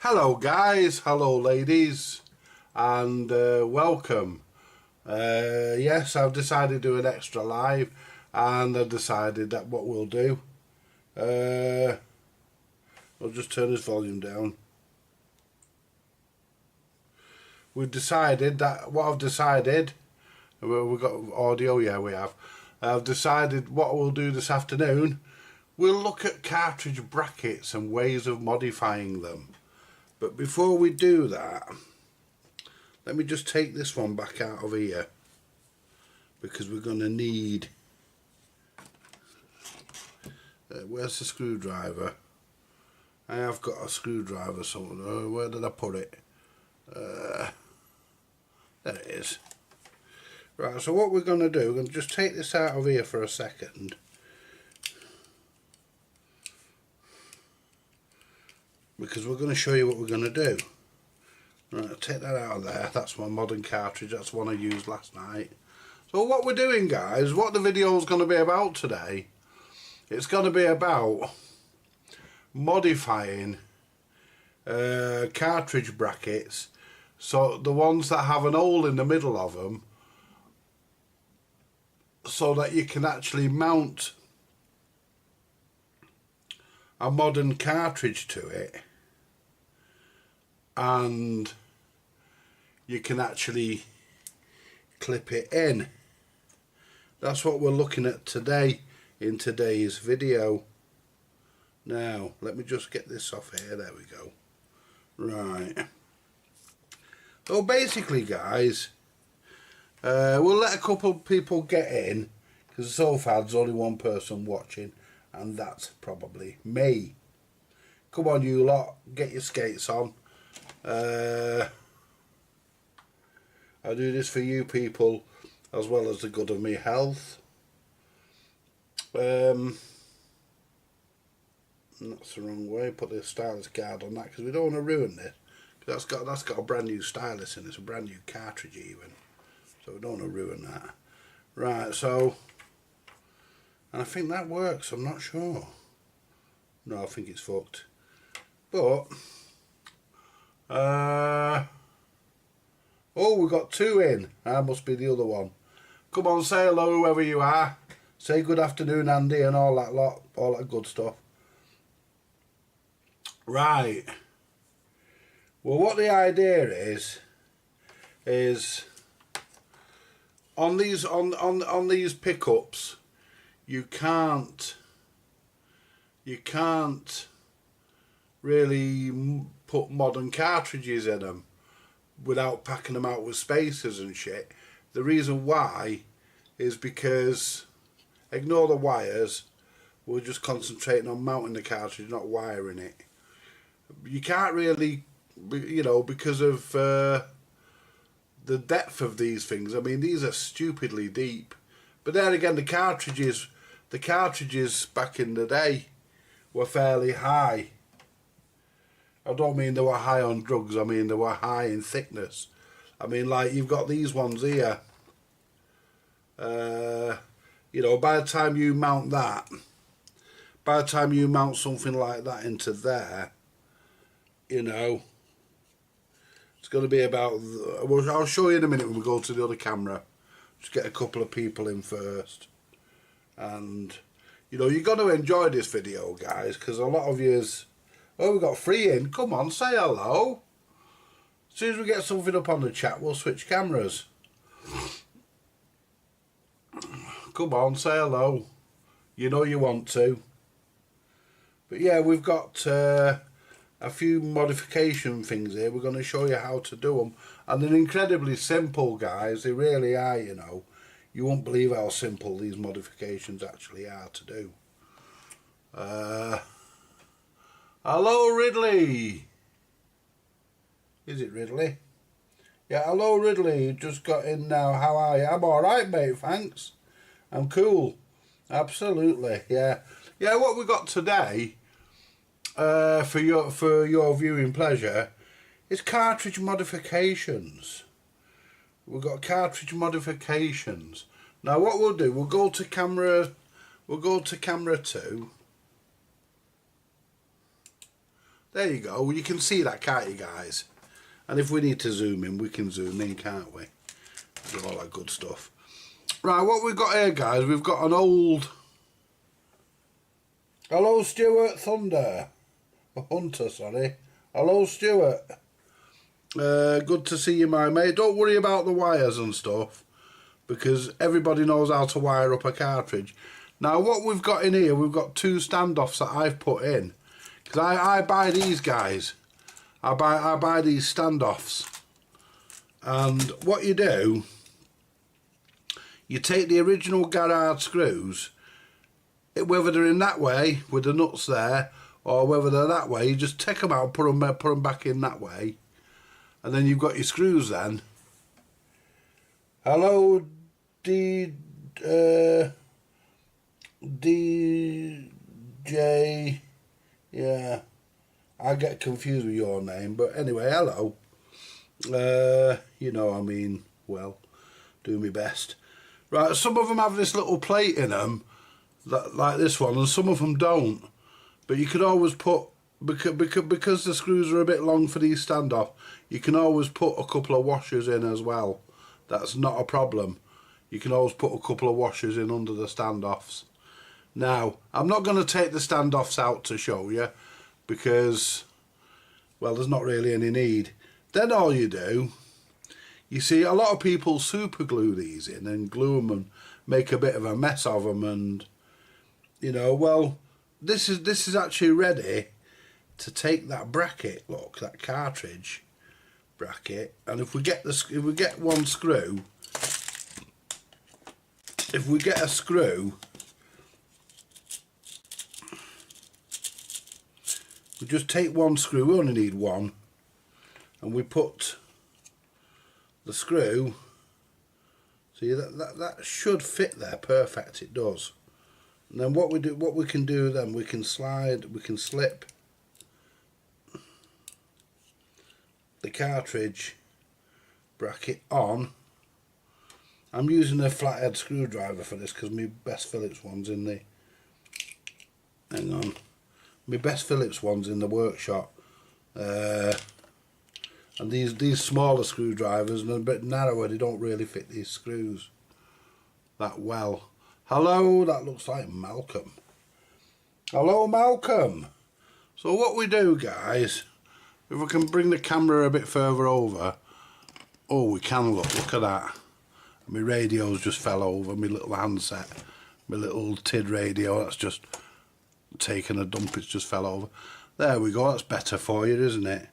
Hello guys, hello ladies, and welcome. Yes, I've decided to do an extra live, and I've decided that what we'll do, I'll just turn this volume down. We've decided that, we've got audio, yeah we have. I've decided what we'll do this afternoon, we'll look at cartridge brackets and ways of modifying them. But before we do that, let me just take this one back out of here, because we're going to need, where's the screwdriver? I have got a screwdriver somewhere. Where did I put it? There it is. Right, so what we're going to do, we're going to just take this out of here for a second. Because we're going to show you what we're going to do. Right, take that out of there. That's my modern cartridge. That's the one I used last night. So what we're doing, guys, what the video is going to be about today, it's going to be about modifying cartridge brackets. So the ones that have an hole in the middle of them, so that you can actually mount a modern cartridge to it, and you can actually clip it in. That's what we're looking at today in today's video. Now let me just get this off here. There we go. Right, so basically guys, we'll let a couple of people get in, because so far there's only one person watching, and that's probably me. Come on you lot, get your skates on. I do this for you people as well as the good of me health. That's the wrong way. Put the stylus guard on that, because we don't want to ruin this. That's got a brand new stylus in it. It's a brand new cartridge even, so we don't want to ruin that. Right, so, and I think that works. I'm not sure. No, I think it's fucked. But oh, we got two in. That must be the other one. Come on, say hello whoever you are. Say good afternoon Andy and all that lot, all that good stuff. Right, well what the idea is on these pickups you can't really put modern cartridges in them without packing them out with spacers and shit. The reason why is because, ignore the wires, we're just concentrating on mounting the cartridge, not wiring it. You can't really, you know, because of the depth of these things. I mean, these are stupidly deep. But then again, the cartridges back in the day were fairly high. I don't mean they were high on drugs, I mean they were high in thickness. I mean, like, you've got these ones here. You know, by the time you mount that, by the time you mount something like that into there, you know, it's going to be about, well, I'll show you in a minute when we go to the other camera. Just get a couple of people in first. And, you know, you're going to enjoy this video, guys, because a lot of yous, oh, we got 3 in. Come on, say hello. As soon as we get something up on the chat, we'll switch cameras. Come on, say hello. You know you want to. But yeah, we've got a few modification things here. We're going to show you how to do them. And they're incredibly simple, guys. They really are, you know. You won't believe how simple these modifications actually are to do. Hello Ridley. Is it Ridley? Yeah, hello Ridley, you just got in now. How are you? I'm alright mate, thanks. I'm cool. Absolutely, yeah. Yeah, what we got today, for your viewing pleasure, is cartridge modifications. We've got cartridge modifications. Now what we'll do, we'll go to camera 2. There you go. You can see that, can't you, guys? And if we need to zoom in, we can zoom in, can't we? Do all that good stuff. Right, what we've got here, guys, we've got an old... Hello, Stuart Thunder. Hunter, sorry. Hello, Stuart. Good to see you, my mate. Don't worry about the wires and stuff, because everybody knows how to wire up a cartridge. Now, what we've got in here, we've got 2 standoffs that I've put in. Because I buy these, guys. I buy these standoffs. And what you do, you take the original Garrard screws, whether they're in that way with the nuts there, or whether they're that way, you just take them out, put them back in that way, and then you've got your screws then. Hello, DJ, yeah, I get confused with your name, but anyway, hello. You know, I mean, well, do my best. Right, some of them have this little plate in them, like this one, and some of them don't. But you could always put, because the screws are a bit long for these standoff, you can always put a couple of washers in as well. That's not a problem. You can always put a couple of washers in under the standoffs. Now, I'm not going to take the standoffs out to show you, because, well, there's not really any need. Then all you do, you see, a lot of people super glue these in and glue them and make a bit of a mess of them, and, you know, well, this is actually ready to take that bracket, look, that cartridge bracket, and if we get one screw, if we get a screw, we just take one screw, we only need one, and we put the screw, see that should fit there perfect, it does. And then what we can do then, we can slip the cartridge bracket on. I'm using a flathead screwdriver for this because my best Phillips one's in the, hang on, my best Phillips one's in the workshop. And these smaller screwdrivers are a bit narrower, they don't really fit these screws that well. Hello, that looks like Malcolm. Hello, Malcolm. So what we do, guys, if we can bring the camera a bit further over, oh, we can look at that. My radio's just fell over, my little handset, my little TID radio, that's just taken a dump, it's just fell over. There we go, that's better for you, isn't it?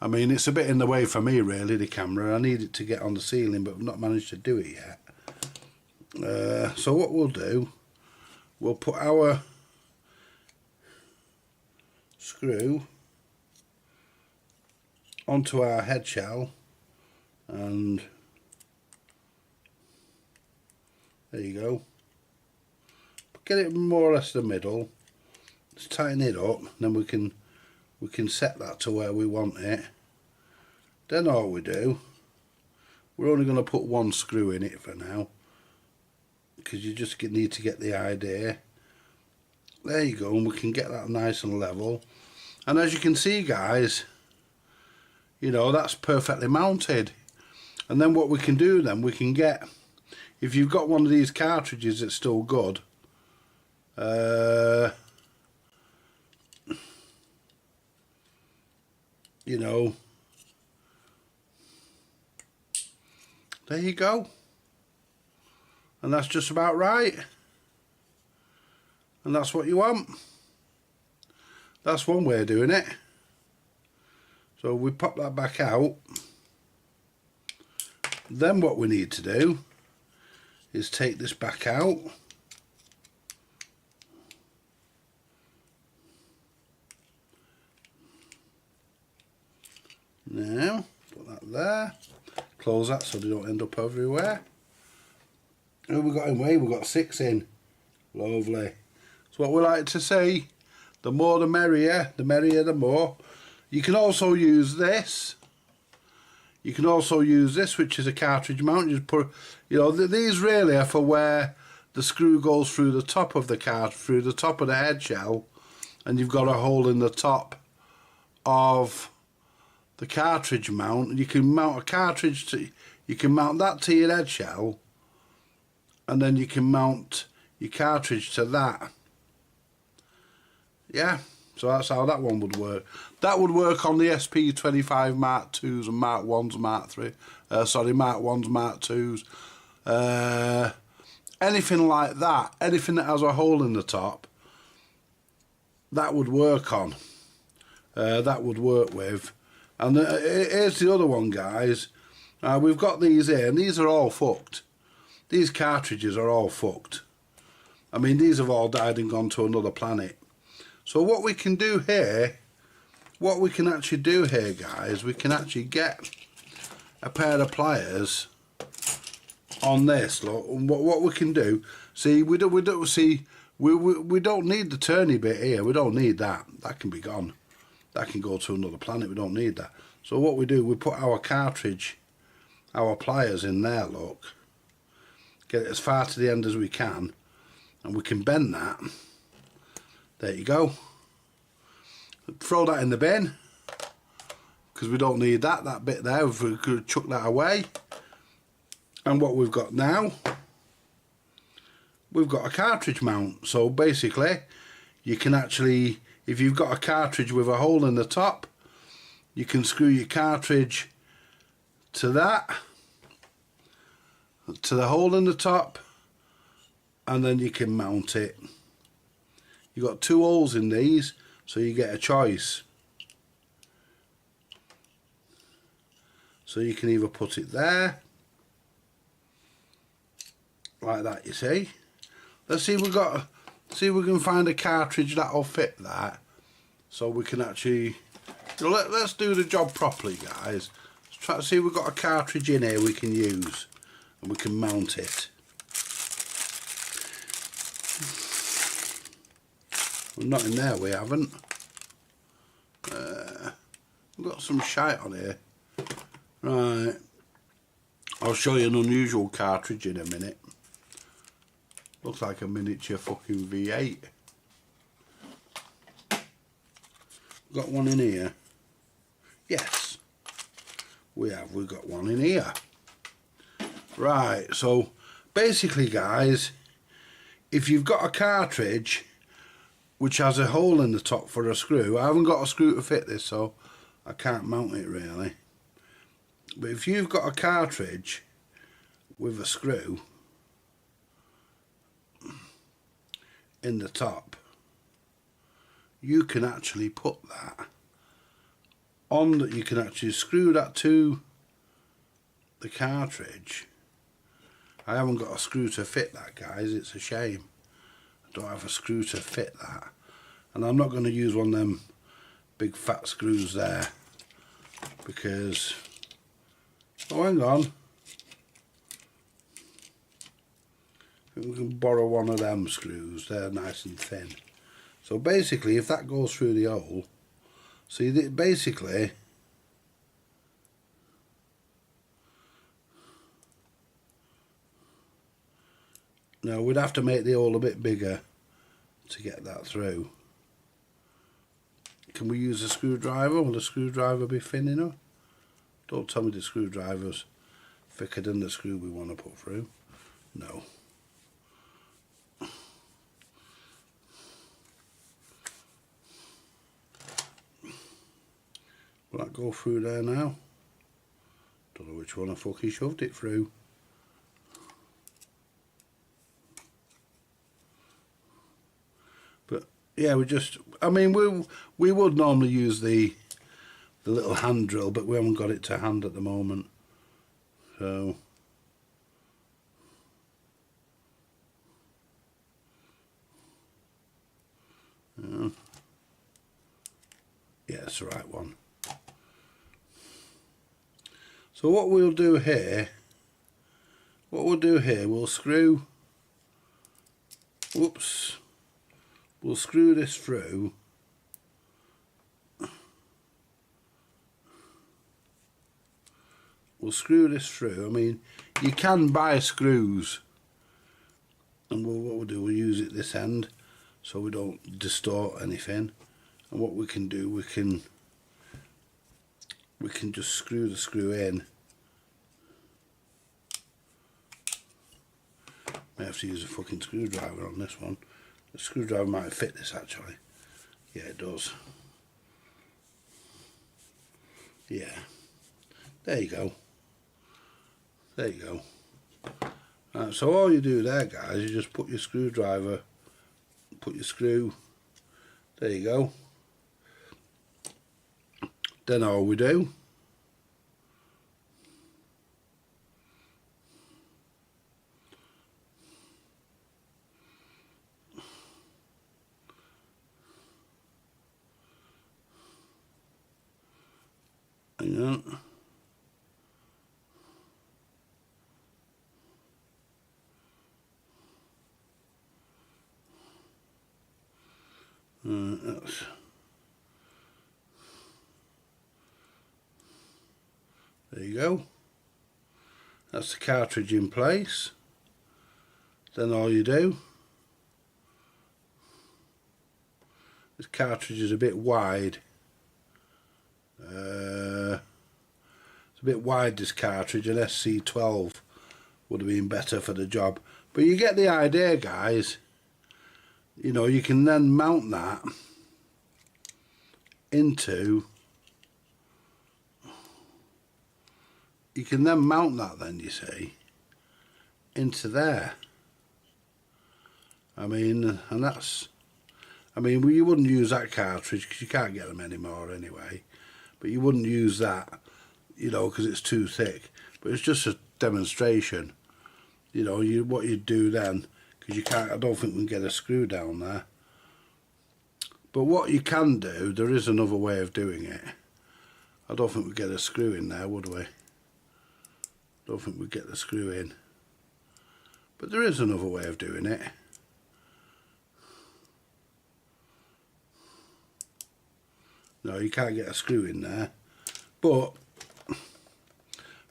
I mean, it's a bit in the way for me, really, the camera. I need it to get on the ceiling, but I've not managed to do it yet. So what we'll do, we'll put our screw onto our head shell, and there you go. Get it more or less the middle. Let's tighten it up, and then we can set that to where we want it. Then all we do, we're only going to put one screw in it for now, because you just need to get the idea. There you go, and we can get that nice and level. And as you can see, guys, you know, that's perfectly mounted. And then what we can do then, we can get, if you've got one of these cartridges that's still good, you know, there you go. And that's just about right. And that's what you want. That's one way of doing it. So we pop that back out. Then what we need to do is take this back out. Now, put that there. Close that so they don't end up everywhere. Who we got in way? We've got 6 in. Lovely. So what we like to say, the more the merrier the more. You can also use this. You can also use this, which is a cartridge mount. You just put, you know, these really are for where the screw goes through the top of the card, through the top of the head shell, and you've got a hole in the top of the cartridge mount. You can mount a cartridge to, you can mount that to your head shell, and then you can mount your cartridge to that. Yeah, so that's how that one would work. That would work on the SP25 Mark 2s and Mark 1s, Mark 3. Sorry, Mark 1s, Mark 2s. Anything like that, anything that has a hole in the top, that would work on. That would work with. And here's the other one, guys. We've got these here, and these are all fucked. These cartridges are all fucked. I mean, these have all died and gone to another planet. So what we can do here, what we can actually do here, guys, we can actually get a pair of pliers on this. Look, and what we can do, see, we don't need the turny bit here. We don't need that. That can be gone. That can go to another planet. We don't need that. So what we do, we put our cartridge, our pliers in there, look. Get it as far to the end as we can, and we can bend that. There you go. Throw that in the bin, because we don't need that bit there. We could chuck that away. And what we've got now, we've got a cartridge mount. So basically, you can actually, if you've got a cartridge with a hole in the top, you can screw your cartridge to that, to the hole in the top, and then you can mount it. You've got 2 holes in these, so you get a choice. So you can either put it there, like that, you see. Let's see if we can find a cartridge that'll fit that, so we can actually, let's do the job properly, guys. Let's try to see if we've got a cartridge in here we can use, and we can mount it. Well, not in there, we haven't. We've got some shite on here. Right. I'll show you an unusual cartridge in a minute. Looks like a miniature fucking V8. Got one in here? Yes. We have. We've got one in here. Right, so basically, guys, if you've got a cartridge which has a hole in the top for a screw, I haven't got a screw to fit this, so I can't mount it really. But if you've got a cartridge with a screw in the top, you can actually put that on, that you can actually screw that to the cartridge. I haven't got a screw to fit that, guys, it's a shame. I don't have a screw to fit that, and I'm not going to use one of them big fat screws there, because, oh, hang on, I think we can borrow one of them screws. They're nice and thin. So basically, if that goes through the hole, see, basically, now we'd have to make the hole a bit bigger to get that through. Can we use a screwdriver? Will the screwdriver be thin enough? Don't tell me the screwdriver's thicker than the screw we want to put through. No. Will that go through there now? Don't know which one I fucking shoved it through. But yeah, I mean, we would normally use the little hand drill, but we haven't got it to hand at the moment. So yeah, it's the right one. So what we'll do here, we'll screw, whoops, we'll screw this through. We'll screw this through. I mean, you can buy screws, and what we'll do, we'll use it this end so we don't distort anything. And what we can do, we can we can just screw the screw in. May have to use a fucking screwdriver on this one. The screwdriver might fit this actually. Yeah, it does. Yeah. There you go. There you go. Right, so all you do there, guys, you just put your screwdriver, put your screw, there you go. Then all we do, hang on. That's, there you go. That's the cartridge in place. Then all you do, this cartridge is a bit wide. It's a bit wide, this cartridge. An SC12 would have been better for the job. But you get the idea, guys. You know, you can then mount that into, you can then mount that then, you see, into there. I mean, and that's, I mean, well, you wouldn't use that cartridge because you can't get them anymore anyway. But you wouldn't use that, you know, because it's too thick. But it's just a demonstration. You know, what you'd do then, because you can't, I don't think we can get a screw down there. But what you can do, there is another way of doing it. I don't think we'd get a screw in there, would we? Don't think we'd get the screw in. But there is another way of doing it. No, you can't get a screw in there. But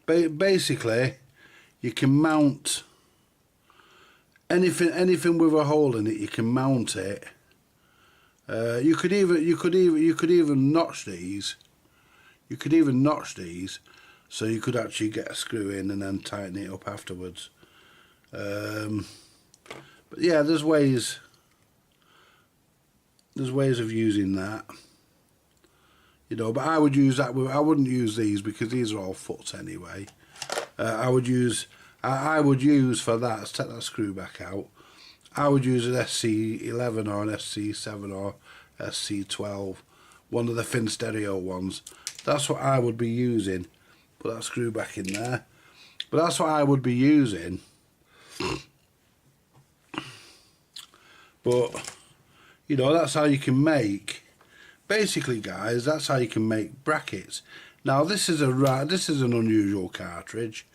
basically, you can mount anything with a hole in it. You can mount it. You could even notch these. You could even notch these, so you could actually get a screw in and then tighten it up afterwards. But yeah, there's ways. There's ways of using that. You know, but I would use that. I wouldn't use these because these are all foots anyway. I would use for that. Let's take that screw back out. I would use an SC11 or an SC7 or SC12, one of the thin stereo ones. That's what I would be using. Put that screw back in there. But that's what I would be using. But you know, that's how you can make. Basically, guys, that's how you can make brackets. Now, this is an unusual cartridge.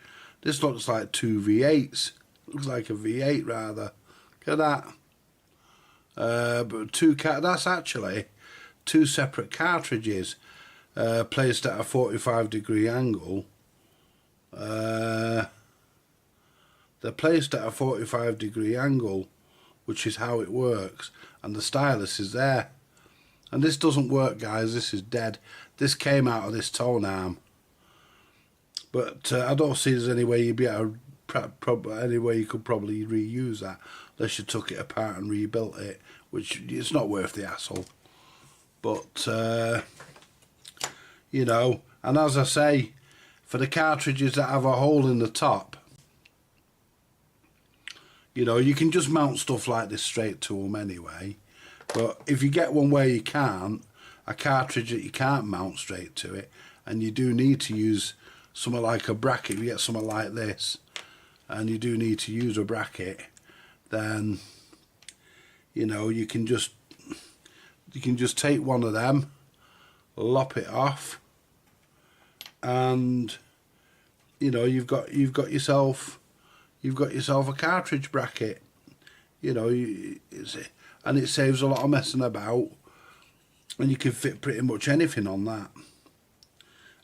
This looks like two V8s. Looks like a V8 rather. Look at that. But that's actually two separate cartridges placed at a 45-degree angle. They're placed at a 45-degree angle, which is how it works, and the stylus is there. And this doesn't work, guys. This is dead. This came out of this tone arm. But I don't see there's any way you'd be able to, any way you could probably reuse that, unless you took it apart and rebuilt it, which it's not worth the hassle. But you know, and as I say, for the cartridges that have a hole in the top, you know, you can just mount stuff like this straight to them anyway. But if you get one where you can't, a cartridge that you can't mount straight to it, and you do need to use something like a bracket, if you get something like this, and you do need to use a bracket, then, you know, you can just take one of them, lop it off, and, you know, you've got yourself a cartridge bracket. You know, and it saves a lot of messing about, and you can fit pretty much anything on that,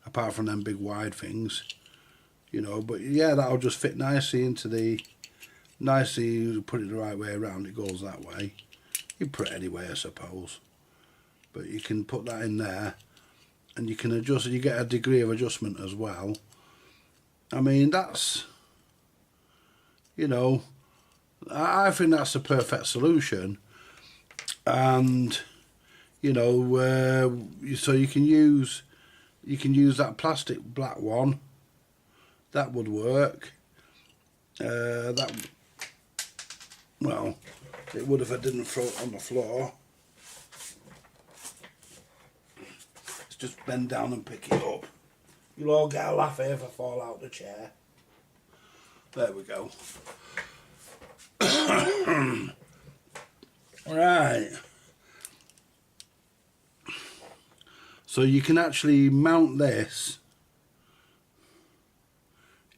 apart from them big wide things, you know. But yeah, that'll just fit nicely into the, you put it the right way around, it goes that way. You put it anyway, I suppose, but you can put that in there, and you can adjust, you get a degree of adjustment as well. I mean, that's, you know, I think that's the perfect solution. And you know, so you can use that plastic black one. That would work. That, well, it would if I didn't throw it on the floor. Let's just bend down and pick it up. You'll all get a laugh here if I fall out the chair. There we go. Right. So you can actually mount this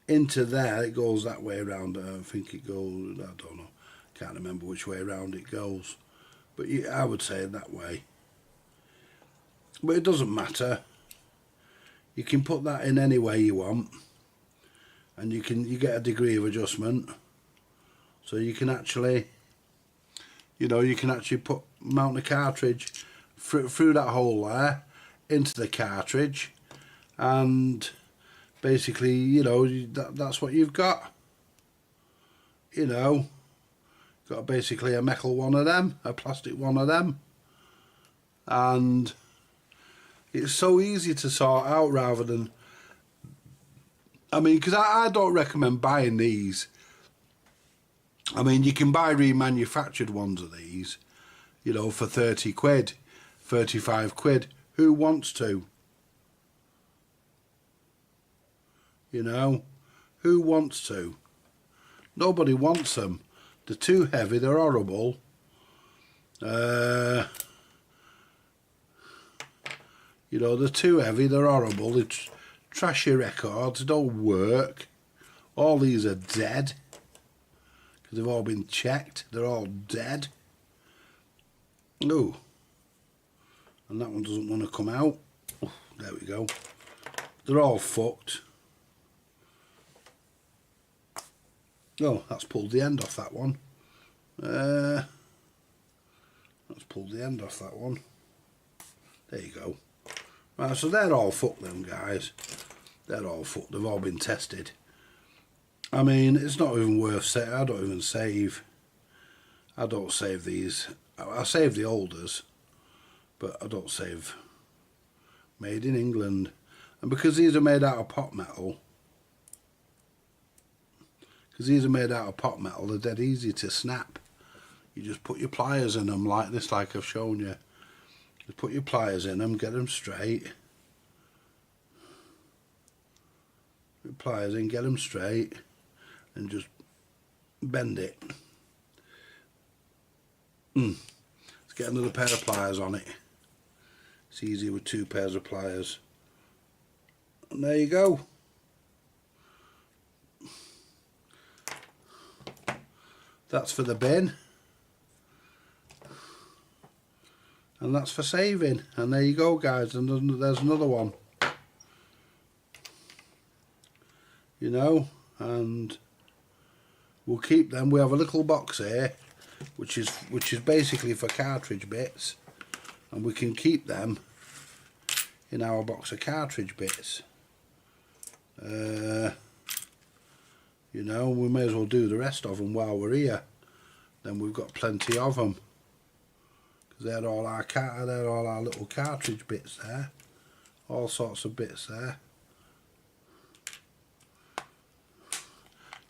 into there. It goes that way around. I think it goes, I don't know, can't remember which way around it goes, but I would say that way. But it doesn't matter. You can put that in any way you want, and you get a degree of adjustment. So you can actually, you know, you can actually mount the cartridge through that hole there into the cartridge, and basically, you know, that's what you've got. You know, got basically a metal one of them, a plastic one of them, and it's so easy to sort out rather than, I mean, because I don't recommend buying these. I mean, you can buy remanufactured ones of these, you know, for 30 quid, 35 quid. Who wants to? You know, who wants to? Nobody wants them. They're too heavy, they're horrible. You know, they're too heavy, they're horrible. They trash your records, they don't work. All these are dead, because they've all been checked. They're all dead. Ooh. And that one doesn't want to come out. Oh, there we go. They're all fucked. Oh, that's pulled the end off that one. That's pulled the end off that one. There you go. Right, so they're all fucked, them guys. They're all fucked. They've all been tested. I mean, it's not even worth saying. I don't even save. I don't save these. I save the olders, but I don't save made in England. And because these are made out of pot metal, they're dead easy to snap. You just put your pliers in them like this, like I've shown you. You put your pliers in them, get them straight. Put your pliers in, get them straight, and just bend it. Let's get another pair of pliers on it. It's easier with 2 pairs of pliers. And there you go. That's for the bin. And that's for saving. And there you go, guys. And there's another one. You know, and we'll keep them. We have a little box here, which is basically for cartridge bits, and we can keep them in our box of cartridge bits. You know, we may as well do the rest of them while we're here. Then we've got plenty of them, because they're all our little cartridge bits there, all sorts of bits there.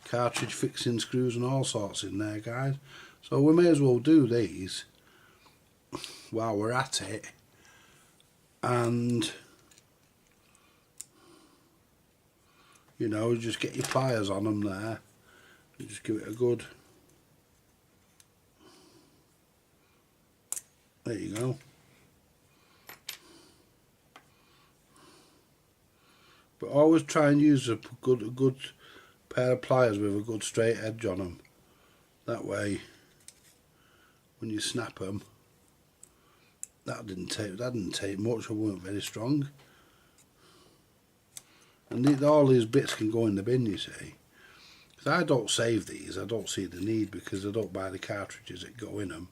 Cartridge fixing screws and all sorts in there, guys. So we may as well do these while we're at it, and you know, just get your pliers on them there and just give it a good, there you go. But always try and use a good pair of pliers with a good straight edge on them. That way, when you snap them, that didn't take much. It weren't very strong. And all these bits can go in the bin, you see. Because I don't save these. I don't see the need, because I don't buy the cartridges that go in them.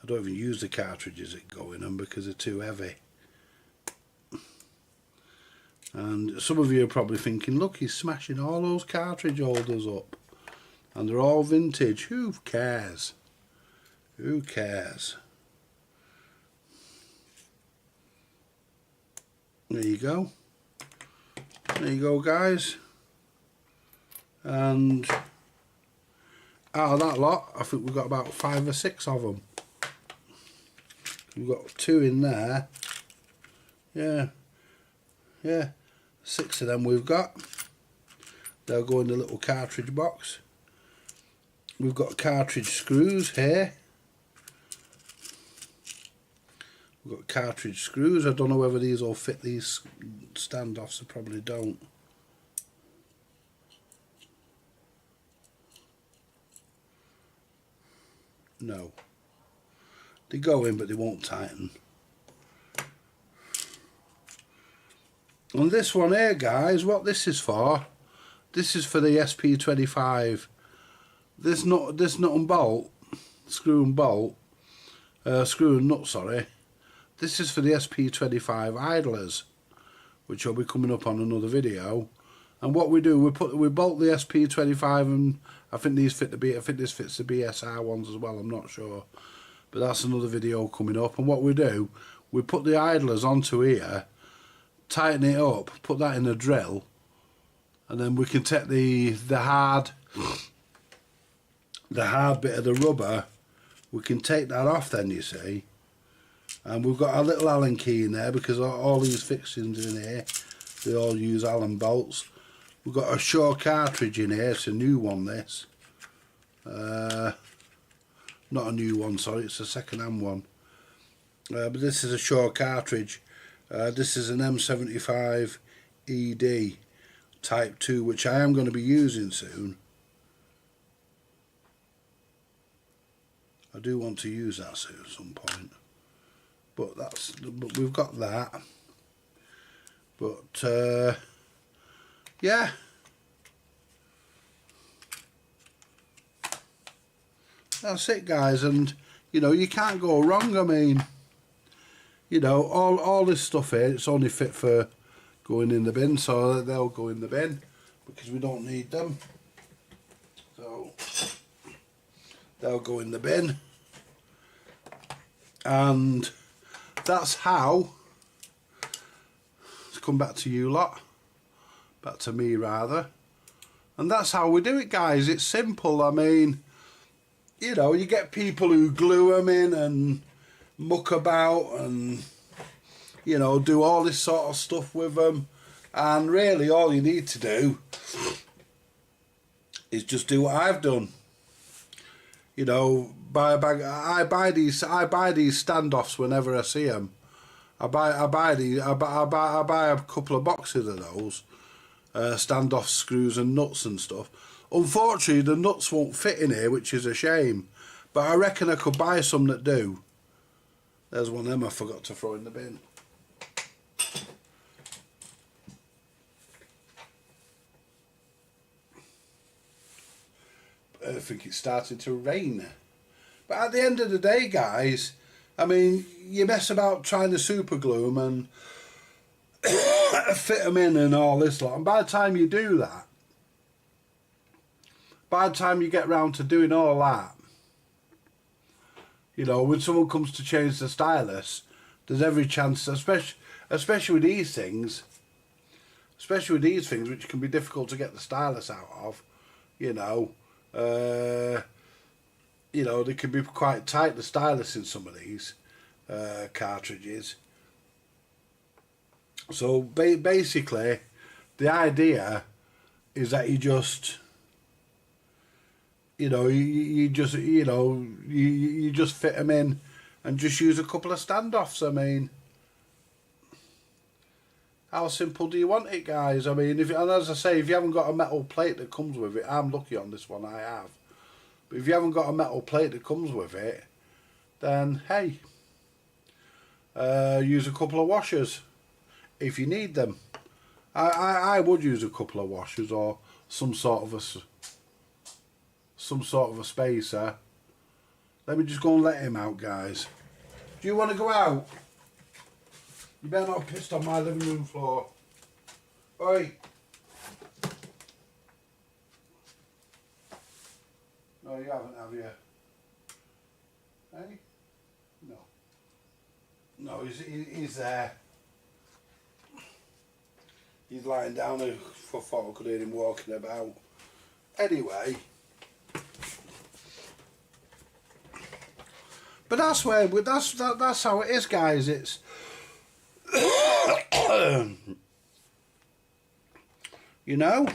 I don't even use the cartridges that go in them because they're too heavy. And some of you are probably thinking, look, he's smashing all those cartridge holders up. And they're all vintage. Who cares? Who cares? There you go. There you go, guys. And out of that lot, I think we've got about 5 or 6 of them. We've got 2 in there. Yeah. 6 of them we've got. They'll go in the little cartridge box. We've got cartridge screws here. We've got cartridge screws. I don't know whether these will fit these standoffs. They probably don't. No. They go in, but they won't tighten. And this one here, guys, what this is for, this is for the SP25. This nut and bolt, screw and nut, sorry. This is for the SP25 idlers, which will be coming up on another video. And what we do, we bolt the SP25, and I think these fit I think this fits the BSR ones as well. I'm not sure, but that's another video coming up. And what we do, we put the idlers onto here, tighten it up, put that in a drill, and then we can take the hard bit of the rubber. We can take that off then, you see. And we've got a little Allen key in there because all these fixings in here, they all use Allen bolts. We've got a Shaw cartridge in here. It's a new one, this. Not a new one, sorry, it's a second-hand one. But this is a Shaw cartridge. This is an M75 ED Type 2, which I am going to be using soon. I do want to use that soon at some point. But we've got that. But yeah. That's it, guys, and you know, you can't go wrong. I mean, you know, all this stuff here, it's only fit for going in the bin, so they'll go in the bin because we don't need them. So they'll go in the bin, and that's how. Let's come back to you lot, back to me rather, and that's how we do it, guys. It's simple. I mean, you know, you get people who glue them in and muck about and, you know, do all this sort of stuff with them, and really all you need to do is just do what I've done. You know, I buy these standoffs whenever I see them. I buy a couple of boxes of those standoff screws and nuts and stuff. Unfortunately, the nuts won't fit in here, which is a shame. But I reckon I could buy some that do. There's one of them I forgot to throw in the bin. I think it's starting to rain. But at the end of the day, guys, I mean, you mess about trying to super glue them and fit them in and all this lot. And by the time you do that, by the time you get round to doing all that, you know, when someone comes to change the stylus, there's every chance, especially with these things, which can be difficult to get the stylus out of, you know, they can be quite tight, the stylus in some of these cartridges. So basically, the idea is that you just, you know, you just fit them in and just use a couple of standoffs. I mean, how simple do you want it, guys? I mean, and as I say, if you haven't got a metal plate that comes with it, I'm lucky on this one, I have. But if you haven't got a metal plate that comes with it, then hey, use a couple of washers if you need them. I would use a couple of washers or some sort of a spacer. Let me just go and let him out, guys. Do you want to go out? You better not have pissed on my living room floor. Oi. No, you haven't, have you? Hey? No. No, he's there. He's lying down. I thought I could hear him walking about. Anyway. But that's how it is, guys. It's you know,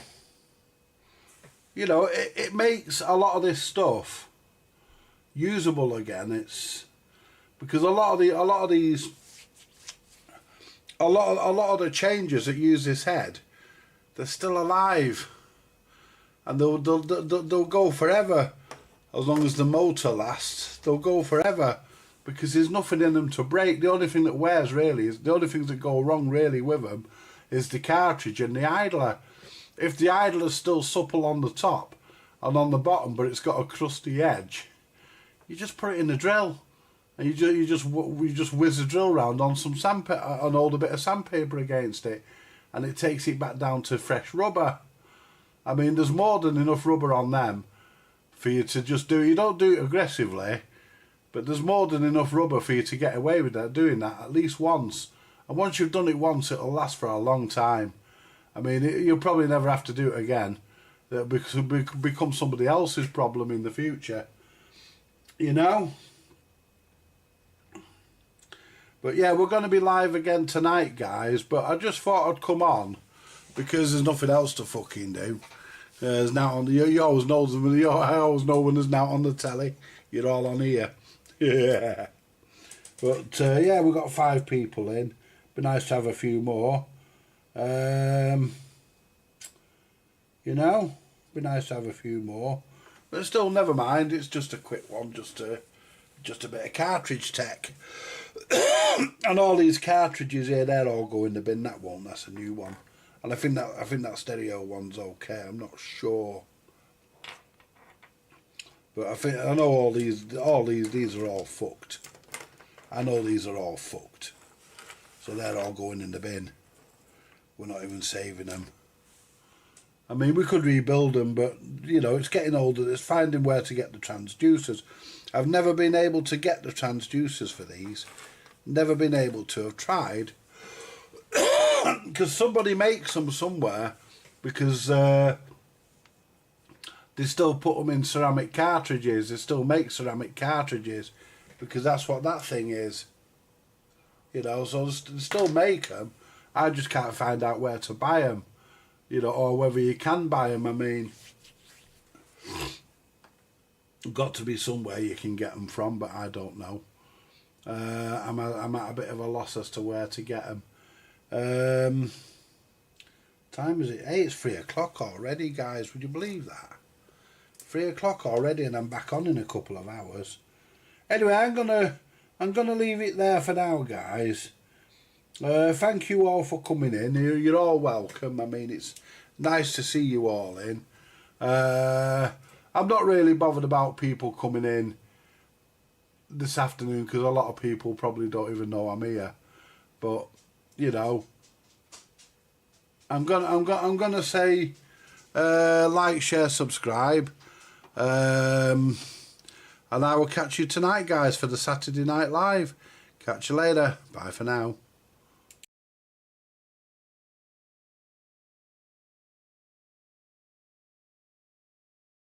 it makes a lot of this stuff usable again. It's because a lot of the changes that use this head, they're still alive, and they'll go forever. As long as the motor lasts, they'll go forever because there's nothing in them to break. The only thing that wears really is the only things that go wrong really with them is the cartridge and the idler. If the idler's still supple on the top and on the bottom, but it's got a crusty edge, you just put it in the drill, and you just whiz the drill round on some sandpaper, and hold a bit of sandpaper against it, and it takes it back down to fresh rubber. I mean, there's more than enough rubber on them for you to just do. You don't do it aggressively, but there's more than enough rubber for you to get away with that, doing that at least once. And once you've done it once, it'll last for a long time. I mean, you'll probably never have to do it again. It'll become somebody else's problem in the future, you know. But yeah, we're going to be live again tonight, guys. But I just thought I'd come on because there's nothing else to fucking do. There's now on the, you always know, I always know when there's now on the telly. You're all on here. Yeah. But yeah, we've got 5 people in. Be nice to have a few more. You know, be nice to have a few more. But still, never mind. It's just a quick one, just a bit of cartridge tech. And all these cartridges here, they're all go in the bin. That one, that's a new one. And I think that stereo one's okay. I'm not sure, but I know all these are all fucked. I know these are all fucked, so they're all going in the bin. We're not even saving them. I mean, we could rebuild them, but you know, it's getting older. It's finding where to get the transducers. I've never been able to get the transducers for these. Never been able to. Have tried. Because somebody makes them somewhere, because they still put them in ceramic cartridges. They still make ceramic cartridges because that's what that thing is, you know. So they still make them. I just can't find out where to buy them, you know, or whether you can buy them. I mean, got to be somewhere you can get them from, but I don't know. I'm at a bit of a loss as to where to get them. Time is it? Hey, it's 3 o'clock already, guys. Would you believe that? 3 o'clock already, and I'm back on in a couple of hours. Anyway, I'm gonna leave it there for now, guys. Thank you all for coming in. You're all welcome. I mean, it's nice to see you all in. I'm not really bothered about people coming in this afternoon because a lot of people probably don't even know I'm here. But you know, I'm gonna say like, share, subscribe, and I will catch you tonight, guys, for the Saturday Night Live. Catch you later. Bye for now.